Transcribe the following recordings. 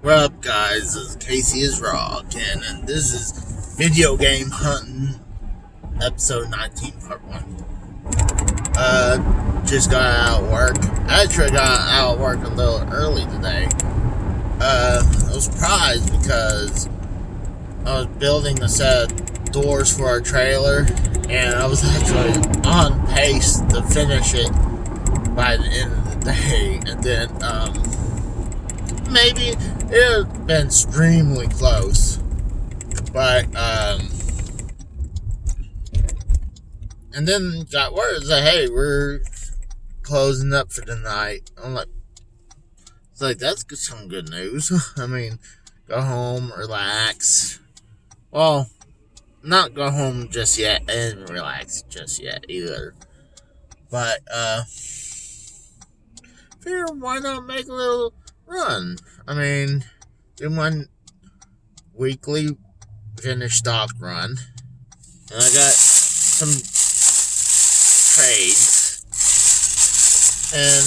What up, guys? This is Casey is Rock, and this is Video Game Hunting, episode 19, part 1. Just got out of work. I actually got out of work a little early today. I was surprised because I was building a set of doors for our trailer, and I was actually on pace to finish it by the end of the day, and then, maybe it would have been extremely close, but and then got word that, hey, we're closing up for the night. I'm like, it's like, that's some good news. I mean, go home, relax. Well, not go home just yet and relax just yet either, but figure why not make a little run. I mean, do one weekly finish stock run, and I got some trades, and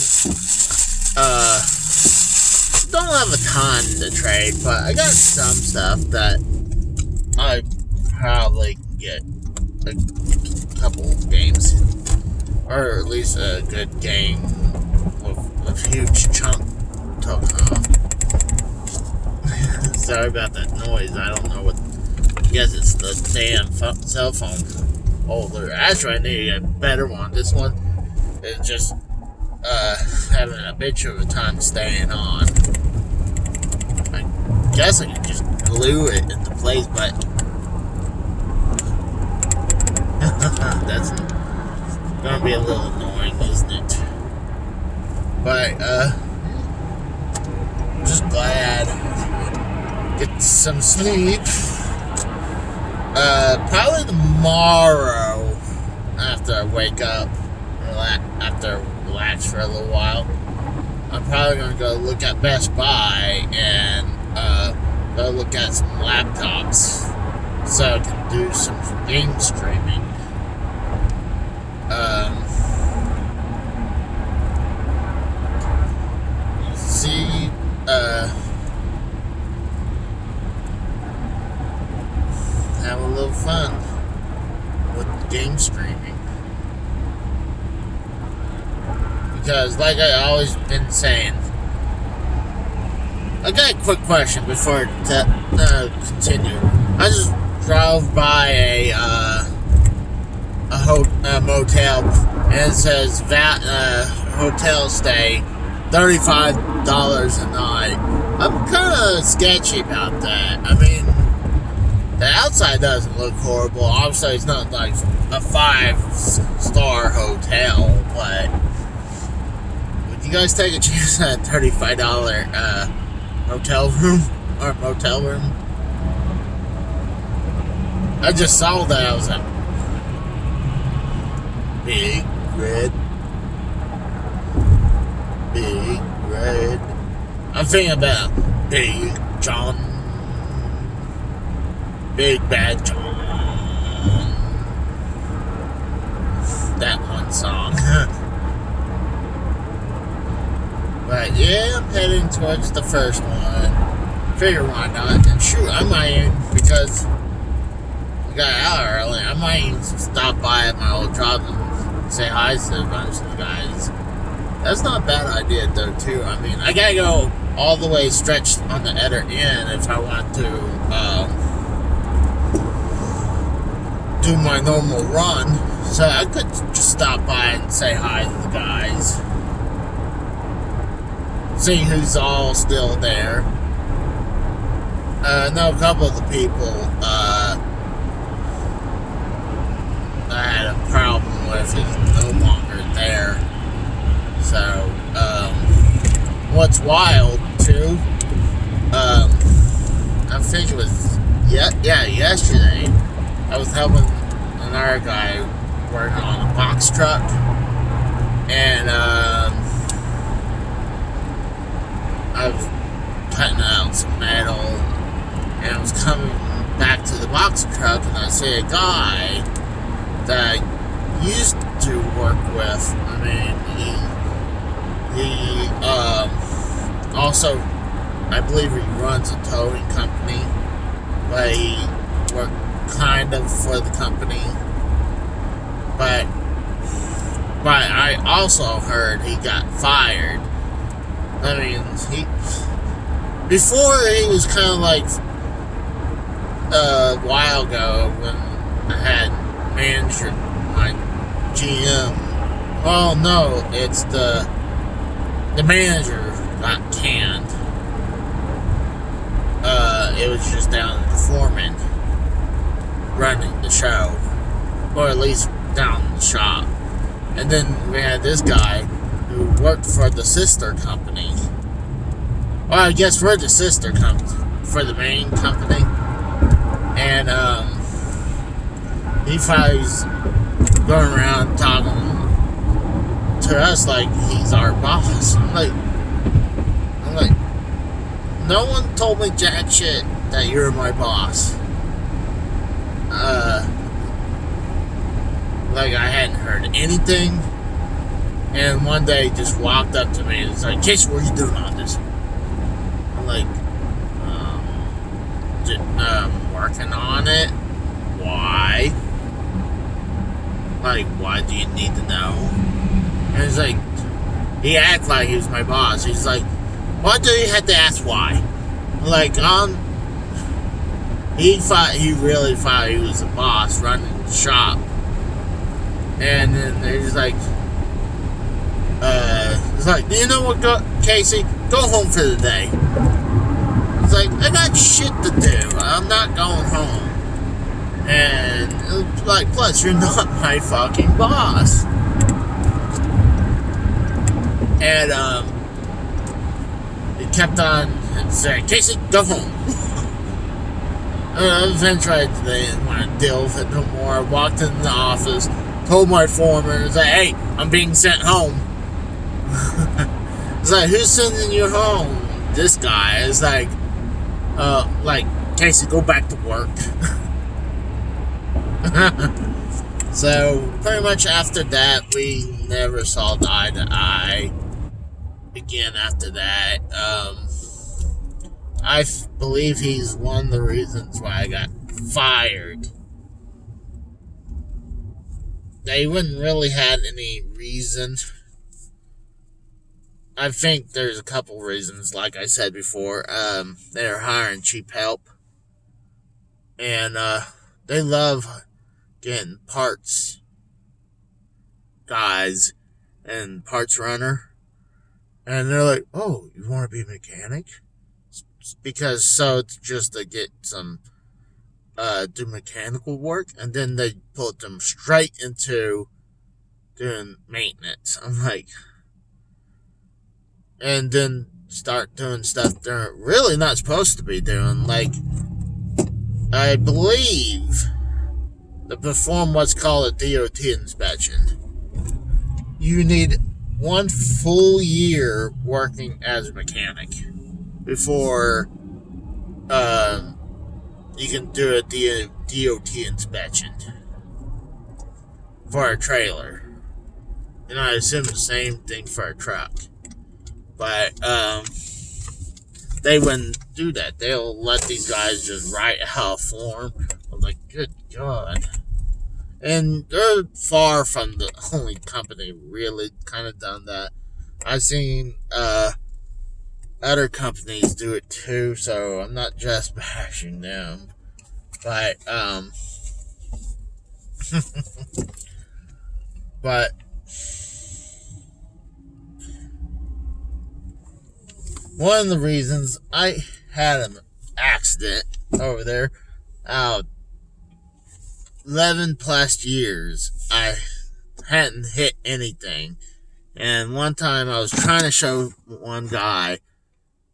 don't have a ton to trade, but I got some stuff that I probably can get a couple games, or at least a good game with a huge chunk token off. Sorry about that noise. I don't know what. I guess it's the damn cell phone holder. Actually, I need to get a better one. This one is just having a bitch of a time staying on. I guess I can just glue it into place, but that's gonna be a little annoying, isn't it? But just glad get some sleep. Probably tomorrow after I wake up, after I relax for a little while, I'm probably gonna go look at Best Buy and go look at some laptops so I can do some game streaming. See, have a little fun with game streaming, because like I always been saying, I got a quick question before continue. I just drove by a motel, and it says hotel stay $35 a night. I'm kind of sketchy about that. I mean, the outside doesn't look horrible. Obviously, it's not like a 5-star hotel, but would you guys take a chance at a $35 hotel room or motel room? I just saw that. I was like, big red. Big red. I'm thinking about Big John. Big Bad John. That one song. But yeah, I'm heading towards the first one. Figure why not. And shoot, I might, because I got out early, I might even stop by at my old job and say hi to a bunch of the guys. That's not a bad idea, though, too. I mean, I gotta go all the way stretched on the other end if I want to do my normal run. So I could just stop by and say hi to the guys. See who's all still there. I know a couple of the people I had a problem with is no longer there. So, what's wild, too, I think it was, yesterday, I was helping another guy working on a box truck, and, I was cutting out some metal, and I was coming back to the box truck, and I see a guy that I used to work with. I mean, he also I believe he runs a towing company, but he worked kind of for the company. But I also heard he got fired. I mean, before he was kind of like a while ago when I had manager my GM. Oh no, it's the manager got canned. It was just down to the foreman running the show, or at least down the shop. And then we had this guy who worked for the sister company. Well, I guess we're the sister company for the main company. And he finally's going around talking to us like he's our boss. I'm like, no one told me jack shit that you're my boss. Like I hadn't heard anything. And one day he just walked up to me and was like, Casey, what are you doing on this? I'm like, working on it. Why? Like, why do you need to know? And he's like, he acted like he was my boss. He's like, why do you have to ask why? Like, he really thought he was the boss running the shop. And then he's like, it's like, do you know what, Casey? Go home for the day. It's like, I got shit to do. I'm not going home. And, like, plus, you're not my fucking boss. And, he kept on saying, Casey, go home. Eventually, I didn't want to deal with it no more. I walked in the office, told my foreman, it's like, hey, I'm being sent home. It's like, who's sending you home? This guy is like, Casey, go back to work. So, pretty much after that, we never saw eye to eye again after that. I believe he's one of the reasons why I got fired. They wouldn't really had any reason. I think there's a couple reasons, like I said before. They're hiring cheap help. And they love getting parts guys and parts runner. And they're like, oh, you want to be a mechanic? Because so it's just to get some do mechanical work, and then they put them straight into doing maintenance. I'm like, and then start doing stuff they're really not supposed to be doing. Like, I believe to perform what's called a DOT inspection, you need 1 full year working as a mechanic before you can do a DOT inspection for a trailer. And I assume the same thing for a truck. But they wouldn't do that. They'll let these guys just write out a form. I'm like, good God. And they're far from the only company really kind of done that. I've seen other companies do it too, so I'm not just bashing them. But but one of the reasons I had an accident over there, 11 plus years, I hadn't hit anything. And one time I was trying to show one guy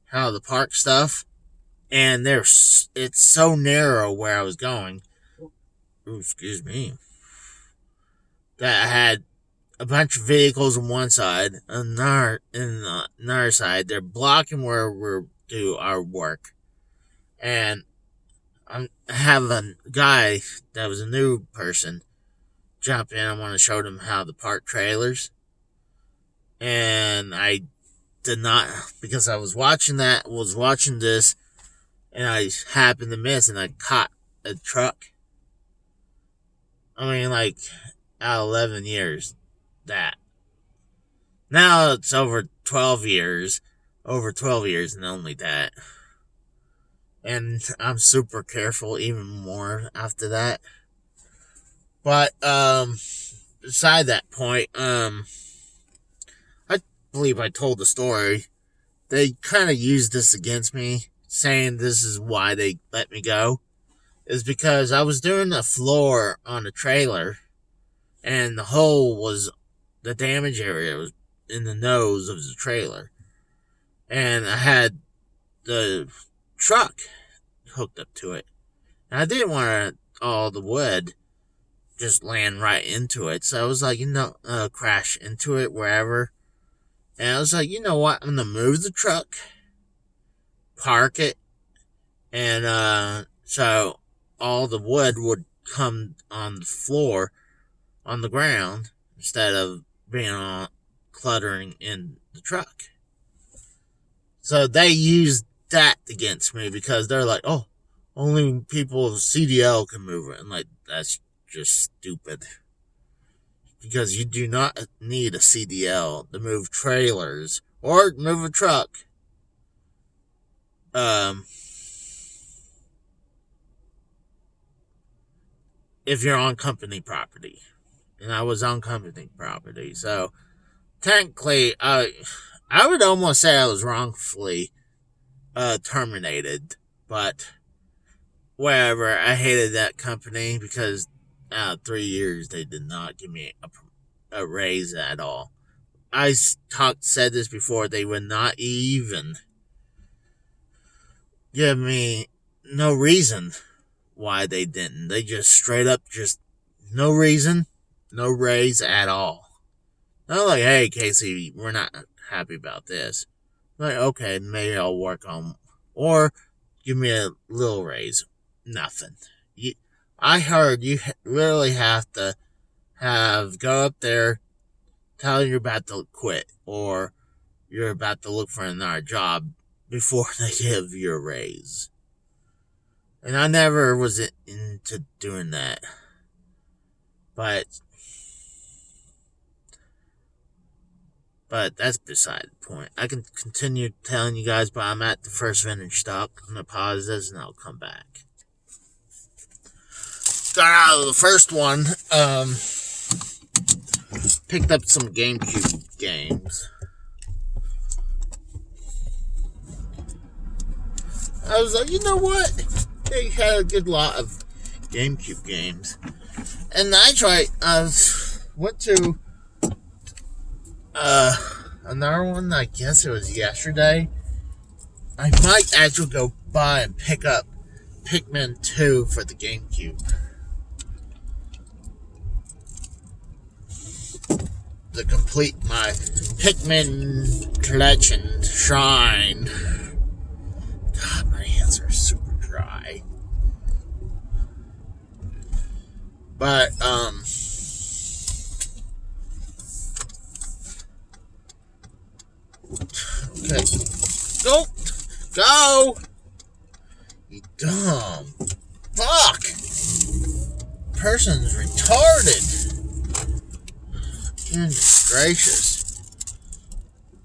how to park stuff, and it's so narrow where I was going. Ooh, excuse me. That I had a bunch of vehicles on one side, and another side. They're blocking where we do our work. And I have a guy that was a new person jump in. I want to show them how to park trailers. And I did not, because I was watching this, and I happened to miss, and I caught a truck. I mean, like, out of 11 years, that. Now it's over 12 years, and only that. And I'm super careful even more after that. But, beside that point, I believe I told the story. They kind of used this against me, saying this is why they let me go. Is because I was doing the floor on the trailer, and the damage area was in the nose of the trailer. And I had the truck hooked up to it. And I didn't want all the wood just land right into it. So I was like, crash into it wherever. And I was like, you know what? I'm going to move the truck, park it, and so all the wood would come on the floor, on the ground, instead of being on cluttering in the truck. So they used that against me because they're like, oh, only people with CDL can move it. And like, that's just stupid. Because you do not need a CDL to move trailers or move a truck. If you're on company property. And I was on company property. So, technically, I would almost say I was wrongfully terminated. But, whatever, I hated that company because out of 3 years, they did not give me a raise at all. I said this before, they would not even give me no reason why they didn't. They just straight up no reason, no raise at all. Not like, hey, Casey, we're not happy about this. Like, okay, maybe I'll work on, or give me a little raise. Nothing. I heard you literally have to go up there, tell you're about to quit, or you're about to look for another job before they give you a raise. And I never was into doing that. But that's beside the point. I can continue telling you guys, but I'm at the first vintage stock. I'm going to pause this and I'll come back. Got out of the first one. Picked up some GameCube games. I was like, you know what? They had a good lot of GameCube games. And I went to another one, I guess it was yesterday. I might actually go by and pick up Pikmin 2 for the GameCube. To complete my Pikmin collection shrine. God, my hands are super dry. But, okay. Go! You dumb. Fuck! Person's retarded. Goodness gracious.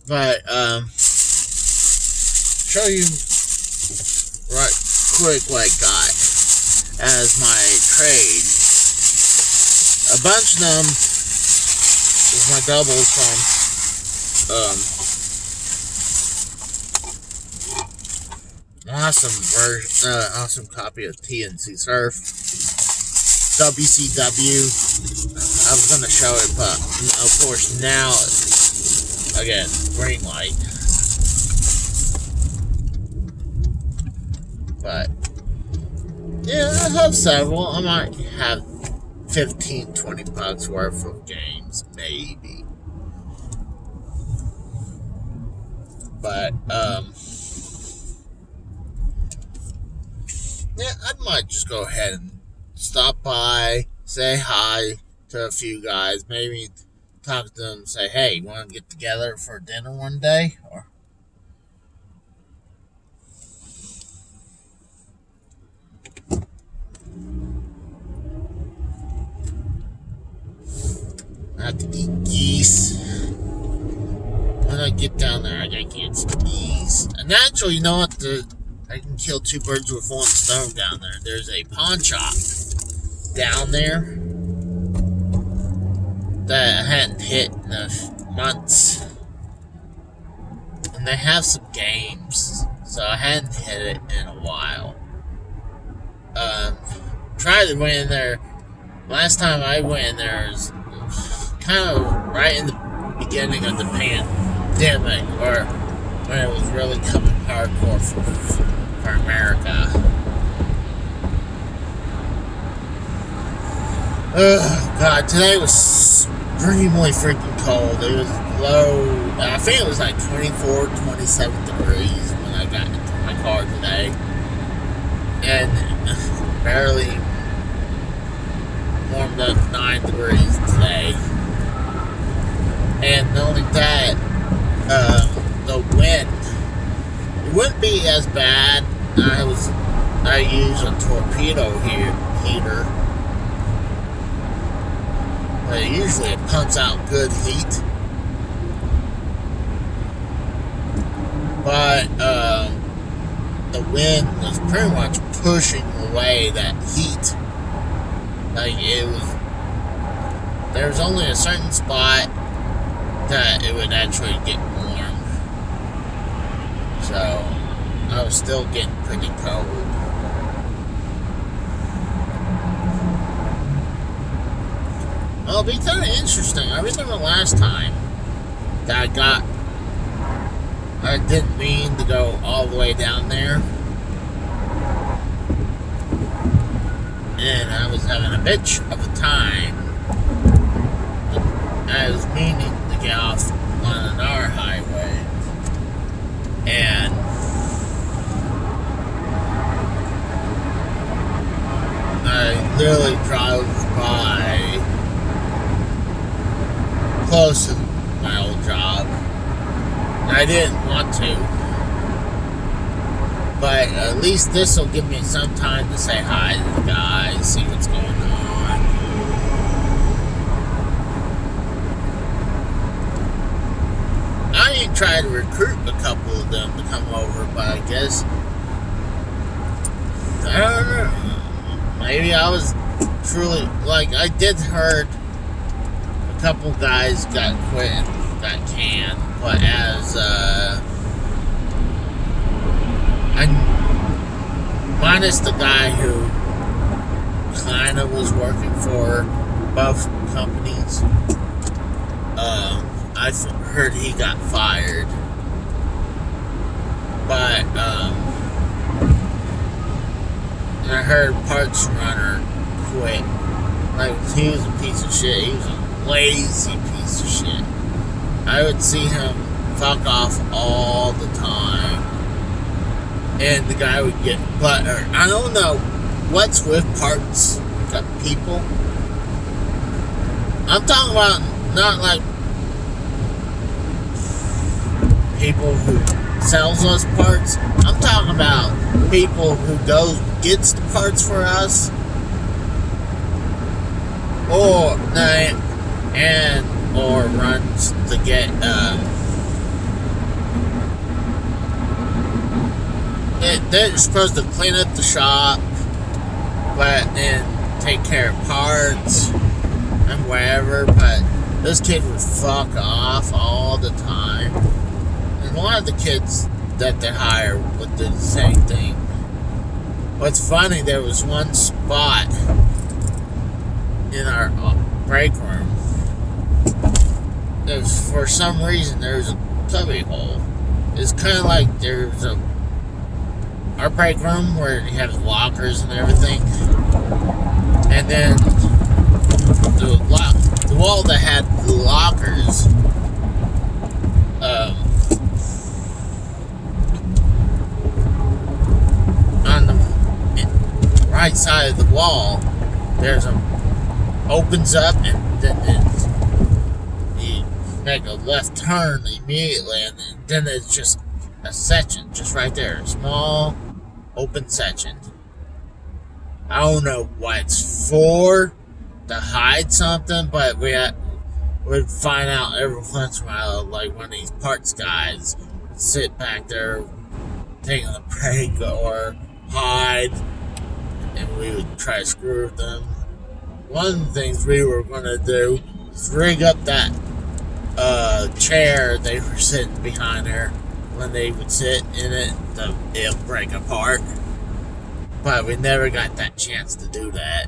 But, show you right quick what I got as my trade. A bunch of them was my doubles from, awesome copy of TNC Surf, WCW. I was gonna show it, but of course now, again, green light. But yeah, I have several. I might have $15-20 worth of games, maybe. But yeah, I might just go ahead and stop by, say hi to a few guys, maybe talk to them, say, hey, you want to get together for dinner one day? Or geese. When I get down there, I gotta get some geese. And actually, you know what? I can kill two birds with one stone down there. There's a pawn shop down there that I hadn't hit in months. And they have some games, so I hadn't hit it in a while. Tried to went in there. Last time I went in there was kind of right in the beginning of the pandemic, or when it was really coming hardcore for America. Oh God, today was extremely freaking cold. It was low. I think it was like 24, 27 degrees when I got into my car today. And barely warmed up 9 degrees today. And not only that, the wind, it wouldn't be as bad. I use a torpedo heater. But usually it pumps out good heat. But the wind was pretty much pushing away that heat. Like there was only a certain spot that it would actually get warm. So I was still getting pretty cold. Well, it'll be kind of interesting. I remember last time that I didn't mean to go all the way down there. And I was having a bitch of a time. I was meaning to get off on another highway. And I literally drove by close to my old job. I didn't want to, but at least this will give me some time to say hi to the guys, see what's going on. I even tried to recruit a couple of them to come over, but I guess I don't know. Maybe I was truly I did heard a couple guys got quit and got canned. But as minus the guy who kind of was working for both companies, I heard he got fired. But and I heard parts runner quit. Like, he was a piece of shit. He was a lazy piece of shit. I would see him fuck off all the time. And the guy would get butthurt. I don't know what's with parts of people. I'm talking about not like people who sells us parts. I'm talking about people who gets the parts for us. Or runs to get they're supposed to clean up the shop, but then take care of parts and wherever. But this kid would fuck off all the time, and a lot of the kids that they hire would do the same thing. What's funny, there was one spot in our break room. For some reason, there's a cubby hole. It's kind of like there's our break room where you have lockers and everything, and then the wall that had the lockers, on the right side of the wall, there's opens up, and then you make a left turn immediately, and then it's just a section just right there, a small open section. I don't know what it's for, to hide something, but we would find out every once in a while, like one of these parts guys would sit back there taking a break or hide, and we would try to screw with them. One of the things we were going to do was rig up that chair they were sitting behind there. When they would sit in it, it would break apart. But we never got that chance to do that.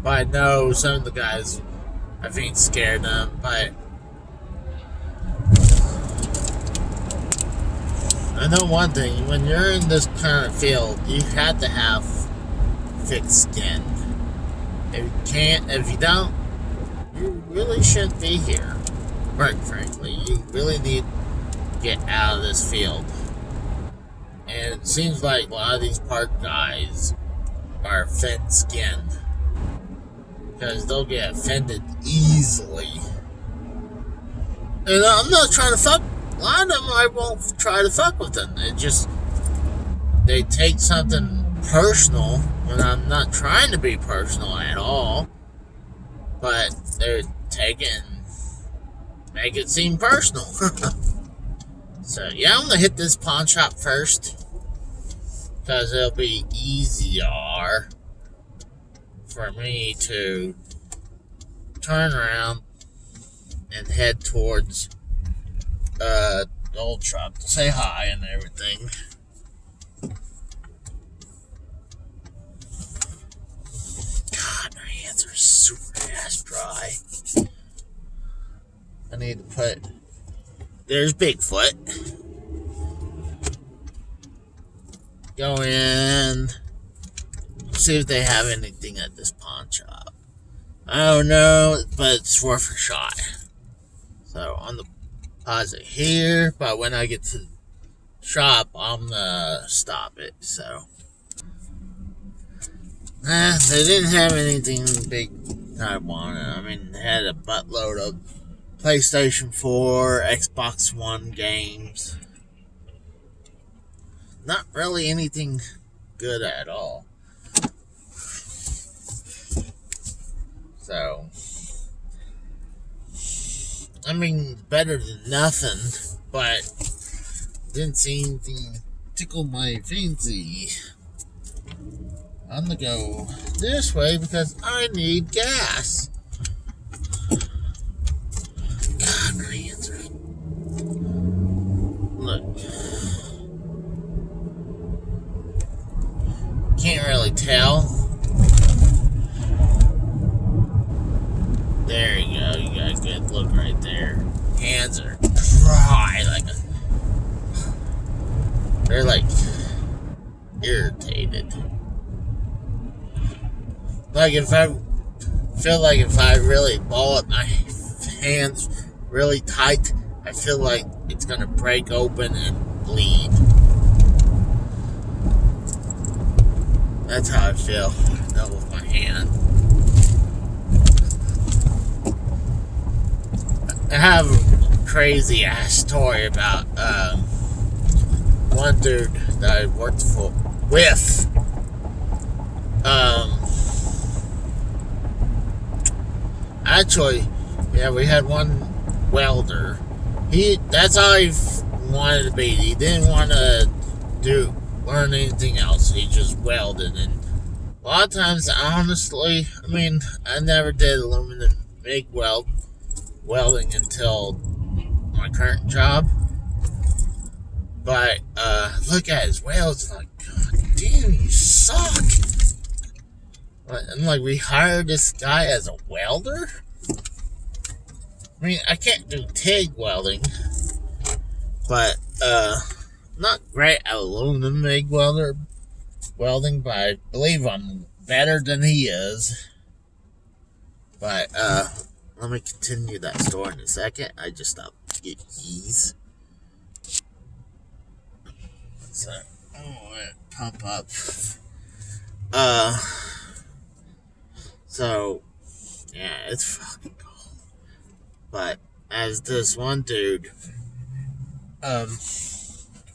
But I know some of the guys, I think, scared them. But I know one thing: when you're in this kind of field, you have to have thick skin. If you don't, you really shouldn't be here. Quite frankly, you really need to get out of this field. And it seems like a lot of these park guys are thin-skinned because they'll get offended easily. And I'm not trying to fuck. A lot of them, I won't try to fuck with them. They take something personal when I'm not trying to be personal at all. But they're make it seem personal. So, yeah, I'm gonna hit this pawn shop first. Because it'll be easier for me to turn around and head towards the old truck to say hi and everything. God, my hands are super ass dry. I need to put... There's Bigfoot. Go in. See if they have anything at this pawn shop. I don't know, but it's worth a shot. So, on the pause it here, but when I get to the shop, I'm gonna stop it, so. They didn't have anything big I wanted. I mean, they had a buttload of PlayStation 4, Xbox One games. Not really anything good at all. So, I mean, better than nothing, but didn't see anything tickle my fancy. I'm gonna go this way because I need gas. God, my hands are... Look. Can't really tell. There you go. You got a good look right there. Hands are dry, they're like irritated. Like if I really ball up my hands really tight, I feel like it's gonna break open and bleed. That's how I feel with my hand. I have a crazy ass story about one dude that I worked with. Actually, yeah, we had one welder. That's all he wanted to be. He didn't want to learn anything else. He just welded, and a lot of times, honestly, I mean, I never did aluminum MIG welding until my current job. But look at his welds, like, God damn, you suck. And like, we hired this guy as a welder. I mean, I can't do TIG welding, but not great at aluminum MIG welding, but I believe I'm better than he is. But let me continue that story in a second. I just stopped to get keys. So I'm gonna pump up. So yeah, it's fucking cold. But as this one dude,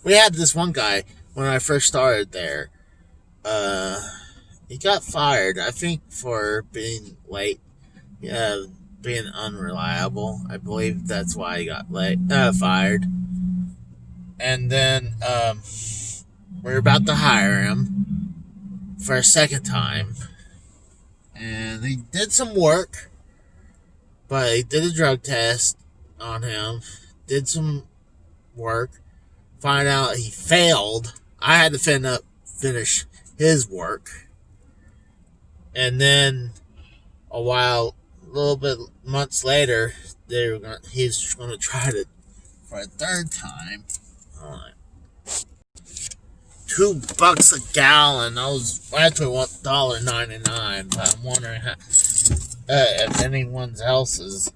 we had this one guy when I first started there. He got fired, I think, for being late. Yeah, being unreliable. I believe that's why he got fired. And then we're about to hire him for a second time. And he did some work, but he did a drug test on him, did some work, find out he failed. I had to finish his work. And then a little bit months later, he's going to try to for a third time. $2 a gallon. That was actually $1.99, but I'm wondering if anyone else's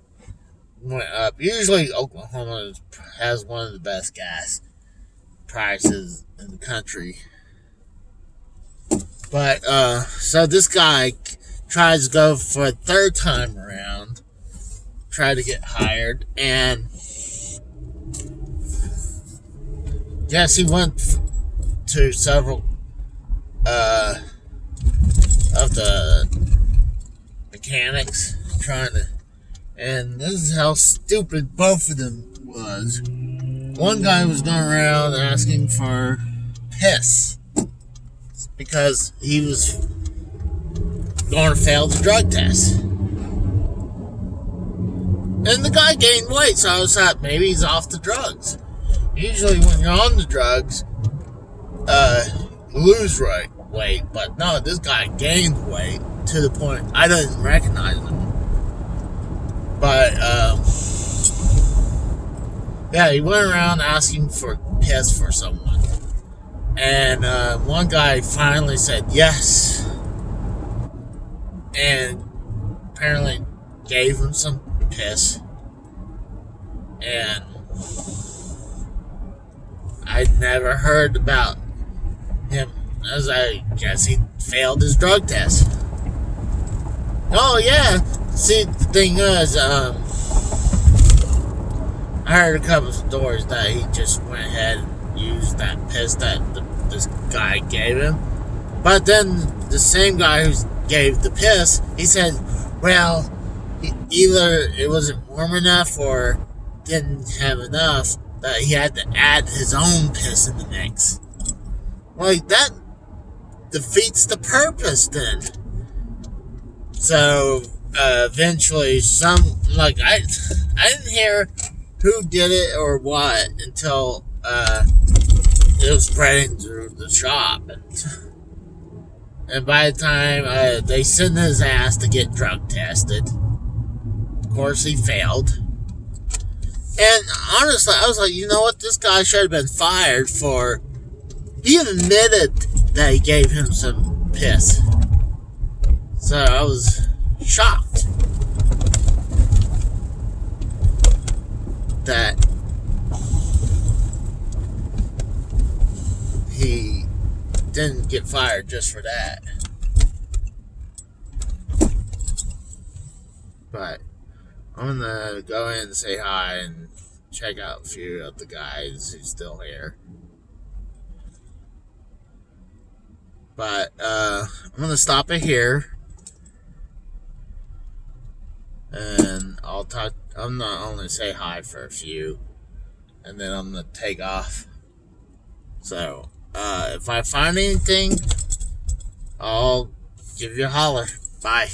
went up. Usually, Oklahoma has one of the best gas prices in the country. But so this guy tries to go for a third time around, try to get hired, and yes, he went to several of the mechanics and this is how stupid both of them was. One guy was going around asking for piss because he was going to fail the drug test. And the guy gained weight, so I thought maybe he's off the drugs. Usually when you're on the drugs, you lose weight. But no, this guy gained weight to the point I didn't recognize him. But, yeah, he went around asking for piss for someone. And one guy finally said yes. And apparently gave him some piss. And I'd never heard about him, as I guess he failed his drug test. Oh, yeah. See, the thing is, I heard a couple of stories that he just went ahead and used that piss that this guy gave him. But then the same guy who gave the piss, he said, well, either it wasn't warm enough or didn't have enough, that he had to add his own piss in the mix. Like, that defeats the purpose then. So, eventually, I didn't hear who did it or what until, it was spreading through the shop. And by the time, they sent his ass to get drug tested. Of course, he failed. And honestly, I was like, you know what? This guy should have been fired for... He admitted that he gave him some piss. So I was shocked that he didn't get fired just for that. But I'm gonna go in and say hi and check out a few of the guys who's still here. But I'm gonna stop it here. And I'm not only say hi for a few, and then I'm gonna take off. So, if I find anything, I'll give you a holler. Bye.